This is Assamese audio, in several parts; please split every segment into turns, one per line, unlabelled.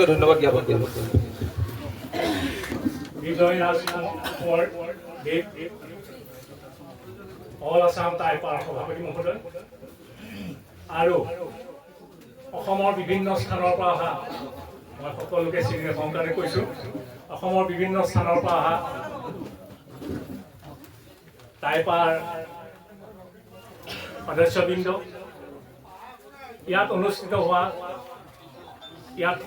ধন্যবাদ জ্ঞাপন কৰিব
অল আছাম টাইপাৰ সভাপতি মহোদয় আৰু অসমৰ বিভিন্ন স্থানৰ পৰা অহা মই সকলোকে চিনি সংকাৰে কৈছোঁ অসমৰ বিভিন্ন স্থানৰ পৰা অহা টাইপাৰ সদস্যবৃন্দ ইয়াত অনুষ্ঠিত হোৱা ইয়াত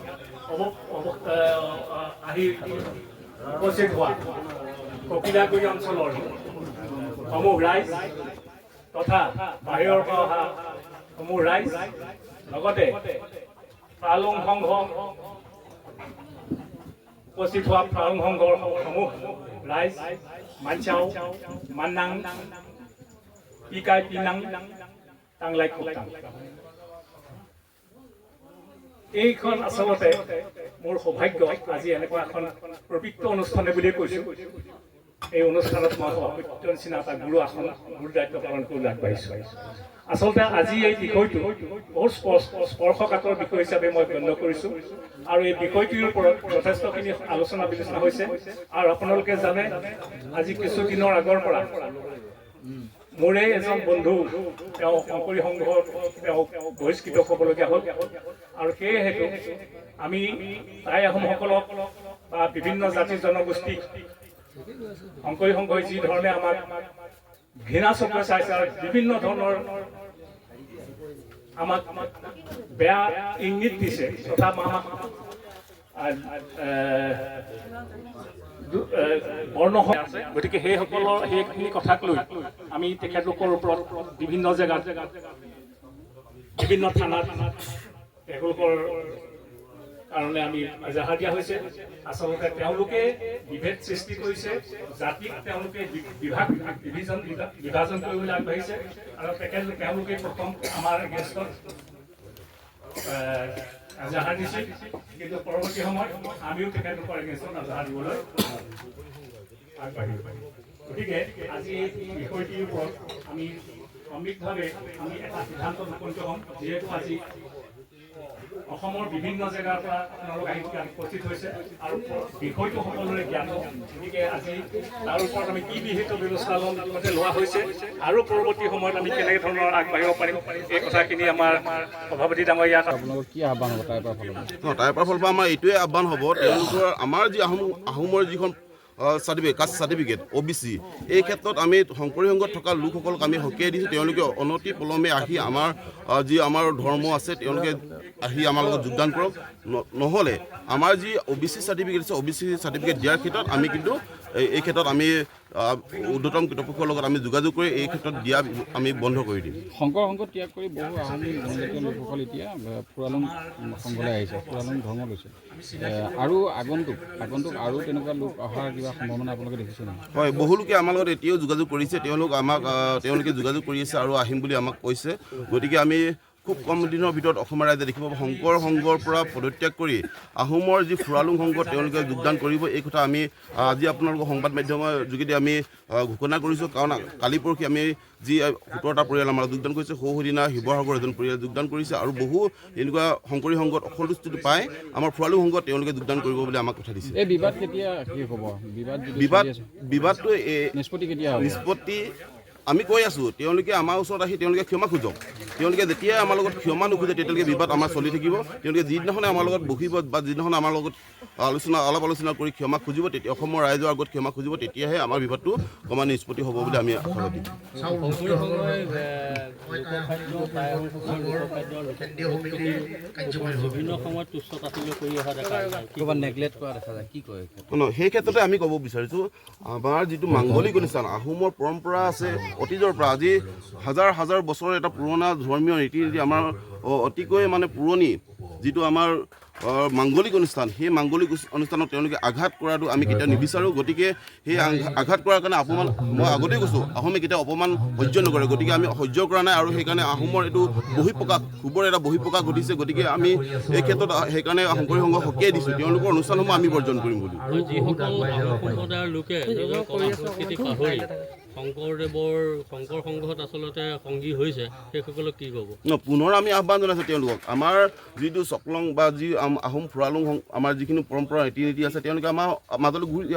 আহি উপস্থিত হোৱা কপিলাগুৰি অঞ্চলৰ সমূহ ৰাইজ তথা বাহিৰৰ পৰা অহা সমূহ ৰাইজ লগতে ফালুং সংঘ উপস্থিত হোৱা ফালুং সংঘৰ সমূহ ৰাইজ মানচাও মান্নাং পিকাই পিনাং টাংলাই খুটাং এইখন আচলতে মোৰ সৌভাগ্য আজি এনেকুৱা এখন পবিত্ৰ অনুষ্ঠানে বুলিয়ে কৈছোঁ এই অনুষ্ঠানত মই সভাপতিৰ নিচিনা এটা গুৰু আসন গুৰু দায়িত্ব পালন কৰি আগবাঢ়িছোঁ আচলতে আজি এই বিষয়টো বহুত স্পৰ্শকাতৰ বিষয় হিচাপে মই গণ্য কৰিছোঁ আৰু এই বিষয়টোৰ ওপৰত যথেষ্টখিনি আলোচনা বিলোচনা হৈছে আৰু আপোনালোকে জানে আজি কিছুদিনৰ আগৰ পৰা মোৰে এজন বন্ধু তেওঁ শংকৰী সংঘৰ তেওঁ বহিষ্কৃত হ'বলগীয়া হ'ল আৰু সেয়েহেতু আমি টাই আহোমসকলক বা বিভিন্ন জাতি জনগোষ্ঠীক শংকৰী সংঘই যি ধৰণে আমাক ঘৃণা চকুৰে চাইছে আৰু বিভিন্ন ধৰণৰ আমাক বেয়া ইংগিত দিছে তথা আমাক বৰ্ণ আছে গতিকে সেইসকলৰ সেইখিনি কথাক লৈ আমি তেখেতলোকৰ ওপৰত বিভিন্ন জেগাত বিভিন্ন থানাত তেওঁলোকৰ কাৰণে আমি এজাহাৰ দিয়া হৈছে। আচলতে তেওঁলোকে বিভেদ সৃষ্টি কৰিছে, জাতিক তেওঁলোকে বিভাজন কৰিবলৈ আগবাঢ়িছে আৰু তেওঁলোকে প্ৰথম আমাৰ এগেইনষ্টত এজাহাৰ দিছিল, কিন্তু পৰৱৰ্তী সময়ত আমিও তেখেতলোকৰ এগেইনষ্টত এজাহাৰ দিবলৈ আগবাঢ়িব পাৰিম। গতিকে আজি এই বিষয়টিৰ ওপৰত আমি সামূহিকভাৱে আমি এটা সিদ্ধান্তত উপনীত হ'ম, যিহেতু আজি অসমৰ বিভিন্ন জেগাৰ পৰা আপোনালোক আহি উপস্থিত হৈছে আৰু বিষয়টো সকলোৰে জ্ঞাত। গতিকে আজি তাৰ ওপৰত আমি কি বিহিত ব্যৱস্থা ল'ম ইতিমধ্যে লোৱা হৈছে আৰু পৰৱৰ্তী সময়ত আমি কেনেকে ধৰণৰ আগবাঢ়িব পাৰিম এই কথাখিনি আমাৰ সভাপতি ডাঙৰীয়া
আপোনালোকৰ কি আহ্বান হ'ব টাইপৰ ফালৰ পৰা?
টাইপৰ ফালৰ পৰা আমাৰ এইটোৱে আহ্বান হ'ব, তেওঁলোকৰ আমাৰ যি আহোমৰ যিখন কাষ্ট চাৰ্টিফিকেট OBC, এই ক্ষেত্ৰত আমি শংকৰী সংঘত থকা লোকসকলক আমি সকীয়াই দিছোঁ। তেওঁলোকে অনতি পলমে আহি আমাৰ যি আমাৰ ধৰ্ম আছে তেওঁলোকে আহি আমাৰ লগত যোগদান কৰক। নহ'লে আমাৰ যি OBC চাৰ্টিফিকেট আছে OBC চাৰ্টিফিকেট দিয়াৰ ক্ষেত্ৰত আমি কিন্তু এই ক্ষেত্ৰত আমি ঊৰ্ধ্বতম কৰ্তৃপক্ষৰ লগত আমি যোগাযোগ কৰি এই ক্ষেত্ৰত দিয়া আমি বন্ধ কৰি দিম।
শংকৰ সংঘ ত্যাগ কৰি বহু আহোম জনজাতীয় লোকসকল এতিয়া ফুৰালুং সংঘলৈ আহিছে, ফুৰালুং ধৰ্ম লৈছে। আৰু আগন্তুক আৰু তেনেকুৱা লোক অহাৰ কিবা সম্ভাৱনা আপোনালোকে দেখিছে নেকি?
হয়, বহুলোকে আমাৰ লগত এতিয়াও যোগাযোগ কৰিছে, তেওঁলোকে যোগাযোগ কৰি আছে আৰু আহিম বুলি আমাক কৈছে। গতিকে আমি খুব কম দিনৰ ভিতৰত অসমৰ ৰাইজে দেখিব শংকৰ সংঘৰ পৰা পদত্যাগ কৰি আহোমৰ যি ফুৰালুং সংঘত তেওঁলোকে যোগদান কৰিব। এই কথা আমি আজি আপোনালোকৰ সংবাদ মাধ্যমৰ যোগেদি আমি ঘোষণা কৰিছোঁ। কাৰণ কালি পৰহি আমি যি 17টা পৰিয়াল আমাৰ যোগদান কৰিছে, সৌসিদিনা শিৱসাগৰ এজন পৰিয়াল যোগদান কৰিছে আৰু বহু এনেকুৱা শংকৰী সংঘত অসন্তুষ্টি পাই আমাৰ ফুৰালুং সংঘত তেওঁলোকে যোগদান কৰিব বুলি আমাক কথা দিছে।
এই বিবাদ কেতিয়া কি হ'ব?
বিবাদটো
নিষ্পত্তি কেতিয়া হ'ব?
নিষ্পত্তি আমি কৈ আছোঁ, তেওঁলোকে আমাৰ ওচৰত আহি তেওঁলোকে ক্ষমা খোজক। তেওঁলোকে যেতিয়াই আমাৰ লগত ক্ষমা নোখোজে তেতিয়ালৈকে বিবাদ আমাৰ চলি থাকিব। তেওঁলোকে যিদিনাখনে আমাৰ লগত বহিব বা যিদিনাখন আমাৰ লগত আলোচনা কৰি ক্ষমা খুজিব, তেতিয়া অসমৰ ৰাইজৰ আগত ক্ষমা খুজিব, তেতিয়াহে আমাৰ বিবাদটো ক্ৰমান্বয়ে নিষ্পত্তি হ'ব বুলি আমি আশা দিম। সেই ক্ষেত্ৰতে আমি ক'ব বিচাৰিছোঁ, আমাৰ যিটো মাংগলিক অনুষ্ঠান আহোমৰ পৰম্পৰা আছে অতীজৰ পৰা, আজি হাজাৰ হাজাৰ বছৰৰ এটা পুৰণা ধৰ্মীয় ৰীতি নীতি আমাৰ অতিকৈ মানে পুৰণি যিটো আমাৰ মাংগলিক অনুষ্ঠান, সেই মাংগলিক অনুষ্ঠানত তেওঁলোকে আঘাত কৰাটো আমি কেতিয়াও নিবিচাৰোঁ। গতিকে সেই আঘাত কৰাৰ কাৰণে মই আগতেই কৈছোঁ, আহোমে কেতিয়াও অপমান সহ্য নকৰে। গতিকে আমি সহ্য কৰা নাই আৰু সেইকাৰণে আহোমৰ এইটো খুবৰ এটা বহিঃপ্ৰকাশ ঘটিছে। গতিকে আমি এই ক্ষেত্ৰত সেইকাৰণে শংকৰী সংঘক সকীয়াই দিছোঁ, তেওঁলোকৰ অনুষ্ঠানসমূহ আমি বৰ্জন কৰিম বুলি।
শংকৰ সংঘত আচলতে সংগী হৈছে সেইসকলক কি ক'ব?
পুনৰ আমি আহ্বান জনাইছোঁ তেওঁলোকক, আমাৰ যিটো চকলং বা যি আহোম ফুৰালুং আমাৰ যিখিনি পৰম্পৰা ৰীতি নীতি আছে তেওঁলোকে আমাৰ মাজলৈ ঘূৰি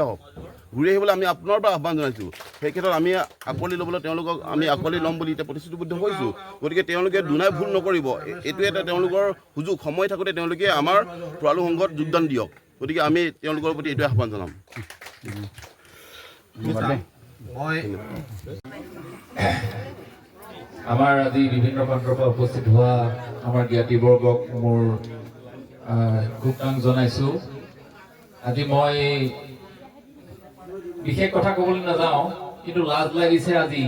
আহিবলৈ আমি আপোনাৰ পৰা আহ্বান জনাইছোঁ। সেই ক্ষেত্ৰত আমি আঁকোৱালি ল'বলৈ তেওঁলোকক আমি আঁকোৱালি ল'ম বুলি এতিয়া প্ৰতিশ্ৰুতিবদ্ধ হৈছোঁ। গতিকে তেওঁলোকে দুনাই ভুল নকৰিব, এইটোৱে এটা তেওঁলোকৰ সুযোগ, সময় থাকোঁতে তেওঁলোকে আমাৰ ফুৰালুং সংঘত যোগদান দিয়ক। গতিকে আমি তেওঁলোকৰ প্ৰতি এইটোৱে আহ্বান জনাম।
আমাৰ আজি বিভিন্ন প্ৰান্তৰ পৰা উপস্থিত হোৱা আমাৰ জ্ঞাতিবৰ্গক মোৰ গুণগান জনাইছোঁ। আজি মই বিশেষ কথা ক'বলৈ নাযাওঁ, কিন্তু লাজ লাগিছে আজি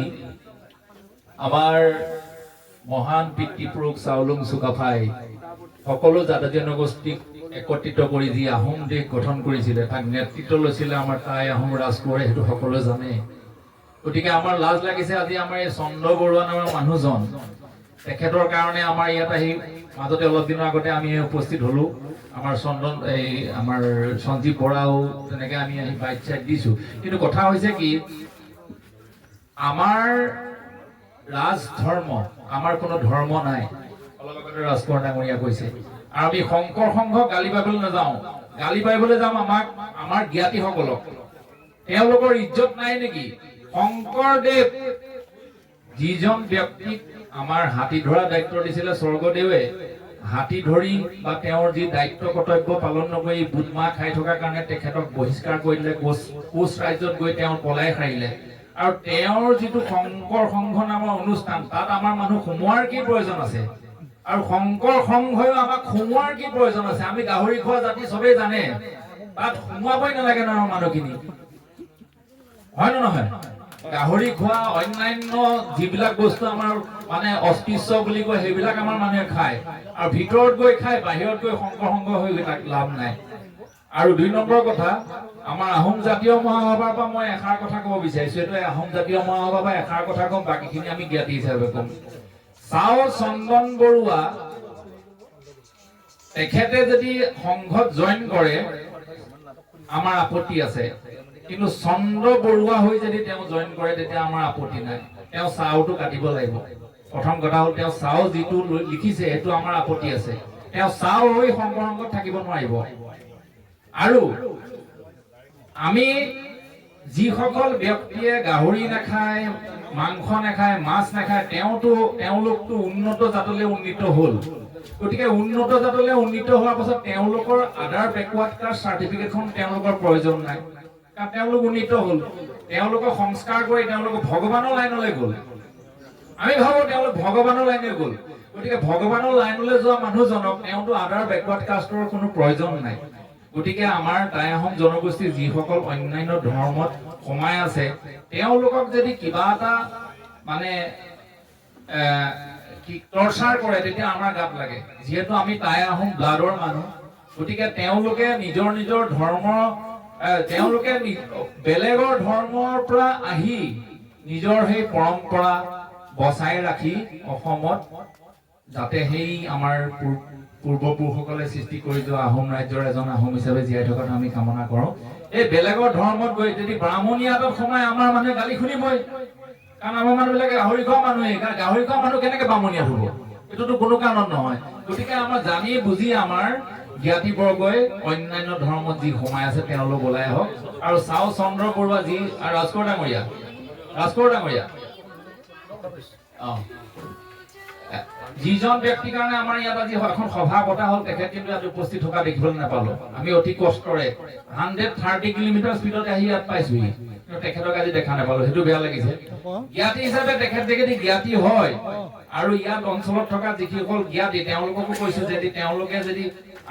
আমাৰ মহান পিতৃপুৰুষ চাওলুং চুকাফাই সকলো জাতি জনগোষ্ঠীক একত্ৰিত কৰি যি আহোম দেশ গঠন কৰিছিলে, তাক নেতৃত্ব লৈছিলে আমাৰ টাই আহোম ৰাজকোঁৱৰে, সেইটো সকলোৱে জানে। গতিকে আমাৰ লাজ লাগিছে আজি আমাৰ এই চন্দ্ৰ বৰুৱা নামৰ মানুহজন, তেখেতৰ কাৰণে আমাৰ ইয়াত আহি মাজতে অলপ দিনৰ আগতে আমি উপস্থিত হ'লোঁ। আমাৰ আমাৰ সঞ্জীৱ বৰাও তেনেকৈ আমি আহি বাইক চাইক দিছোঁ। কিন্তু কথা হৈছে কি, আমাৰ ৰাজধৰ্ম, আমাৰ কোনো ধৰ্ম নাই, ৰাজকোঁৱৰ ডাঙৰীয়া কৈছে। আৰু আমি শংকৰ সংঘক গালি পাৰিবলৈ নাযাওঁ, গালি পাৰিবলৈ যাম আমাৰ জ্ঞাতিসকলক। তেওঁলোকৰ ইজ্জত নাই নেকি? শংকৰদেৱ যিজন ব্যক্তিক আমাৰ হাতী ধৰা দায়িত্ব দিছিলে স্বৰ্গদেৱে, হাতী ধৰি বা তেওঁৰ যি দায়িত্ব কৰ্তব্য পালন নকৰি বুট মাহ খাই থকাৰ কাৰণে তেখেতক বহিষ্কাৰ কৰি দিলে, কোচ ৰাজ্যত গৈ তেওঁ পলাই সাৰিলে। আৰু তেওঁৰ যিটো শংকৰ সংঘ নামৰ অনুষ্ঠান, তাত আমাৰ মানুহ সোমোৱাৰ কি প্ৰয়োজন আছে? আৰু শংকৰ সংঘয়ো আমাক সোমোৱাৰ কি প্ৰয়োজন আছে? আমি গাহৰি খোৱা জাতি চবেই জানে, তাত সোমোৱাবই নালাগে ন মানুহখিনি, হয় নে নহয়? গাহৰি খোৱা অন্যান্য যিবিলাক বস্তু আমাৰ মানে অস্পৃশ্য বুলি কয় সেইবিলাক আমাৰ মানুহে খায় আৰু ভিতৰত গৈ খায় বাহিৰত গৈ শংকৰ সংঘ হৈ লাভ নাই। আৰু 2 নম্বৰ কথা, আমাৰ আহোম জাতীয় মহাসভাৰ পৰা মই এষাৰ কথা ক'ব বিচাৰিছো। এইটো আহোম জাতীয় মহাসভাৰ পৰা এষাৰ কথা ক'ম, বাকীখিনি আমি জ্ঞাতি হিচাপে ক'ম। চাও চন্দন বৰুৱা তেখেতে যদি সংঘত জইন কৰে আমাৰ আপত্তি আছে, কিন্তু চন্দ্ৰ বৰুৱা হৈ যদি তেওঁ জইন কৰে তেতিয়া আমাৰ আপত্তি নাই। তেওঁ চাওটো কাটিব লাগিব। প্ৰথম কথা হ'ল তেওঁ চাও যিটো লিখিছে সেইটো আমাৰ আপত্তি আছে। তেওঁ চাও হৈ শংকৰ সংঘত থাকিব নোৱাৰিব। আৰু আমি যিসকল ব্যক্তিয়ে গাহৰি নাখায়, মাংস নাখায়, মাছ নাখায়, তেওঁলোকতো উন্নত জাতলৈ উন্নীত হ'ল। গতিকে উন্নত জাতলৈ উন্নীত হোৱাৰ পাছত তেওঁলোকৰ আধাৰ বেকৱাৰ্ড কাষ্ট চাৰ্টিফিকেটখন তেওঁলোকৰ প্ৰয়োজন নাই, কাৰণ তেওঁলোক উন্নীত হ'ল। তেওঁলোকক সংস্কাৰ কৰি তেওঁলোক ভগৱানৰ লাইনলৈ গ'ল। আমি ভাবো তেওঁলোক ভগৱানৰ লাইনলৈ গ'ল। গতিকে ভগৱানৰ লাইনলৈ যোৱা মানুহজনক তেওঁতো আধাৰ বেকৱাৰ্ড কাষ্টৰ কোনো প্ৰয়োজন নাই। গতিকে আমাৰ টাই আহোম জনগোষ্ঠীৰ যিসকল অন্যান্য ধৰ্মত সোমাই আছে তেওঁলোকক যদি কিবা এটা মানে টৰ্চাৰ কৰে তেতিয়া আমাৰ গাত লাগে। যিহেতু আমি টাই আহোম ব্লাডৰ মানুহ, গতিকে তেওঁলোকে নিজৰ নিজৰ ধৰ্ম তেওঁলোকে বেলেগৰ ধৰ্মৰ পৰা আহি নিজৰ সেই পৰম্পৰা বচাই ৰাখি অসমত যাতে সেই আমাৰ পূৰ্বপুৰুষসকলে সৃষ্টি কৰি যোৱা আহোম ৰাজ্যৰ এজন আহোম হিচাপে জীয়াই থকাটো আমি কামনা কৰোঁ। এই বেলেগৰ ধৰ্মত গৈ যদি ব্ৰাহ্মণীয়াতত সোমাই আমাৰ মানুহে গালি শুনিবই, কাৰণ আমাৰ মানুহবিলাকে গাহৰি খোৱা মানুহে। গাহৰি খোৱা মানুহ কেনেকে ব্ৰাহ্মণীয়াত হ'ব? এইটোতো কোনো কাৰণত নহয়। গতিকে আমাৰ জানি বুজি আমাৰ জ্ঞাতিবৰ্গই অন্যান্য ধৰ্মত যি সোমাই আছে তেওঁলোক ওলাই আহক। আৰু চাও চন্দ্ৰ বৰুৱা যি ৰাজকোঁৱৰ ডাঙৰীয়া যিজন ব্যক্তিৰ কাৰণে আমাৰ ইয়াত আজি এখন সভা পতা হ'ল, তেখেত কিন্তু ইয়াত উপস্থিত থকা দেখিবলৈ নাপালো। আমি অতি কষ্টৰে 130 কিলোমিটাৰ স্পীডত আহি ইয়াত পাইছোহি, কিন্তু তেখেতক আজি দেখা নাপালো। সেইটো বেয়া লাগিছে। জ্ঞাতি হিচাপে তেখেত যদি জ্ঞাতি হয় আৰু ইয়াত অঞ্চলত থকা যিসকল জ্ঞাতি তেওঁলোককো কৈছো যদি তেওঁলোকে যদি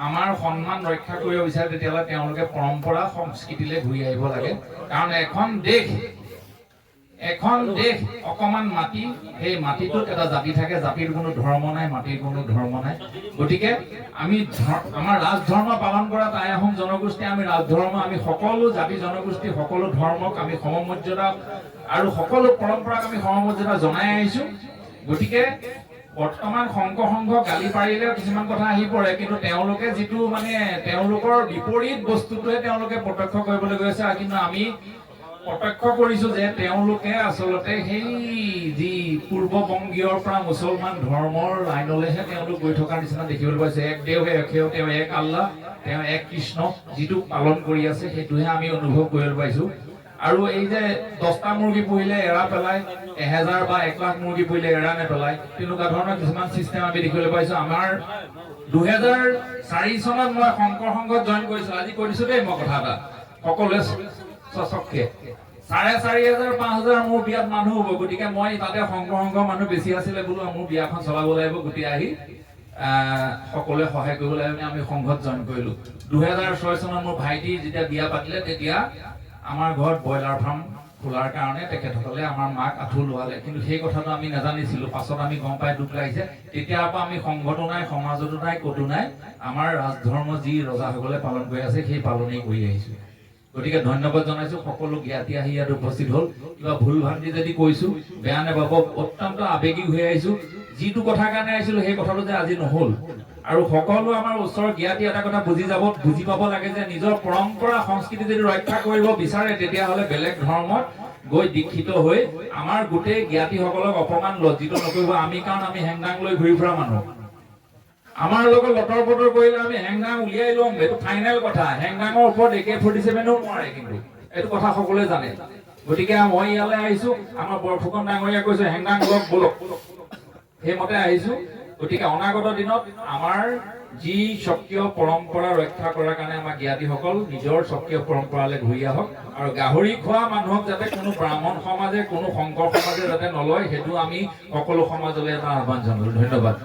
আমাৰ সন্মান ৰক্ষা কৰিব বিচাৰে তেতিয়াহ'লে তেওঁলোকে পৰম্পৰা সংস্কৃতিলৈ ঘূৰি আহিব লাগে। কাৰণ এখন দেশ অকমান মাটি, সেই মাটিটোত এটা জাতি থাকে, জাতিৰ কোনো ধৰ্ম নাই, মাটিৰ কোনো ধৰ্ম নাই। গতিকে আমি আমাৰ ৰাজধৰ্ম পালন কৰা টাই আহোম জনগোষ্ঠী, আমি ৰাজধৰ্ম, আমি সকলো জাতি জনগোষ্ঠী সকলো ধৰ্মক আমি সমমৰ্যাদা আৰু সকলো পৰম্পৰাক আমি সমমৰ্যাদা জনাই আহিছো। গতিকে বৰ্তমান শংকৰ সংঘ গালি পাৰিলে কিছুমান কথা আহি পৰে, কিন্তু তেওঁলোকে যিটো মানে তেওঁলোকৰ বিপৰীত বস্তুটোহে তেওঁলোকে প্ৰত্যক্ষ কৰিবলৈ গৈ আছে। কিন্তু আমি প্ৰত্যক্ষ কৰিছো যে তেওঁলোকে আচলতে সেই যি পূৰ্ববংগীয়ৰ পৰা মুছলমান ধৰ্মৰ লাইনলৈহে তেওঁলোক গৈ থকাৰ নিচিনা দেখিবলৈ পাইছে। এক দেও এক সেৱ, তেওঁ এক আল্লাহ, তেওঁ এক কৃষ্ণ যিটো পালন কৰি আছে সেইটোহে আমি অনুভৱ কৰিবলৈ পাইছো। আৰু এই যে 10টা মুৰ্গী পুহিলে এৰা পেলাই, 1000 বা 1 লাখ মুৰ্গী পুহিলে এৰা নেপেলাই, তেনেকুৱা ধৰণৰ কিছুমান চিষ্টেম আমি দেখিবলৈ পাইছো। আমাৰ 2004 চনত মই শংকৰ সংঘত জইন কৰিছো। আজি কৈ দিছো দেই মই কথা এটা, সকলোৱে চচককে 4500-5000 মোৰ বিয়াত মানুহ হ'ব। গতিকে মই তাতে শংকৰ সংঘৰ মানুহ বেছি আছিলে বোলো মোৰ বিয়াখন চলাব লাগিব, গোটেই আহি সকলোৱে সহায় কৰিব লাগিব। আমি সংঘত জইন কৰিলো। 2006 চনত মোৰ ভাইটি যেতিয়া বিয়া পাতিলে তেতিয়া আমাৰ ঘৰত ব্ৰইলাৰ ফাৰ্ম খোলাৰ কাৰণে তেখেতসকলে আমাৰ মাক আঁঠু লোৱালে, কিন্তু সেই কথাটো আমি নাজানিছিলো। পাছত আমি গম পাই দুখ লাগিছে। তেতিয়াৰ পৰা আমি সংঘতো নাই, সমাজতো নাই, ক'তো নাই। আমাৰ ৰাজধৰ্ম যি ৰজাসকলে পালন কৰি আছে সেই পালনেই কৰি আহিছো। গতিকে ধন্যবাদ জনাইছো সকলো জ্ঞাতি আহি ইয়াত উপস্থিত হ'ল। কিবা ভুল ভ্ৰান্তি যদি কৈছো বেয়া নাপাব, অত্যন্ত আৱেগিক হৈ আহিছো। যিটো কথাৰ কাৰণে আহিছিলো সেই কথাটো যে আজি নহ'ল। আৰু সকলো আমাৰ ওচৰৰ জ্ঞাতি এটা কথা বুজি পাব লাগে যে নিজৰ পৰম্পৰা সংস্কৃতি যদি ৰক্ষা কৰিব বিচাৰে তেতিয়াহ'লে বেলেগ ধৰ্মত গৈ দীক্ষিত হৈ আমাৰ গোটেই জ্ঞাতিসকলক অপমান লজ্জিত নকৰিব। কাৰণ আমি হেংদাং লৈ ঘূৰি ফুৰা মানুহ। আমাৰ লগত লটৰ পটৰ কৰিলে আমি হেংদাং উলিয়াই ল'ম, এইটো ফাইনেল কথা। হেংদাঙৰ ওপৰত AK-47ও নোৱাৰে, কিন্তু এইটো কথা সকলোৱে জানে। গতিকে মই ইয়ালৈ আহিছো, আমাৰ বৰফুকন ডাঙৰীয়া কৈছো হেংদাং লগ বলক, সেইমতে আহিছো। গতিকে অনাগত দিনত আমাৰ যি স্বকীয় পৰম্পৰা ৰক্ষা কৰাৰ কাৰণে আমাৰ জ্ঞাতিসকল নিজৰ স্বকীয় পৰম্পৰালৈ ঘূৰি আহক। আৰু গাহৰি খোৱা মানুহক যাতে কোনো ব্ৰাহ্মণ সমাজে, কোনো শংকৰ সমাজে যাতে নলয়, সেইটো আমি সকলো সমাজলৈ এটা আহ্বান জনালো। ধন্যবাদ।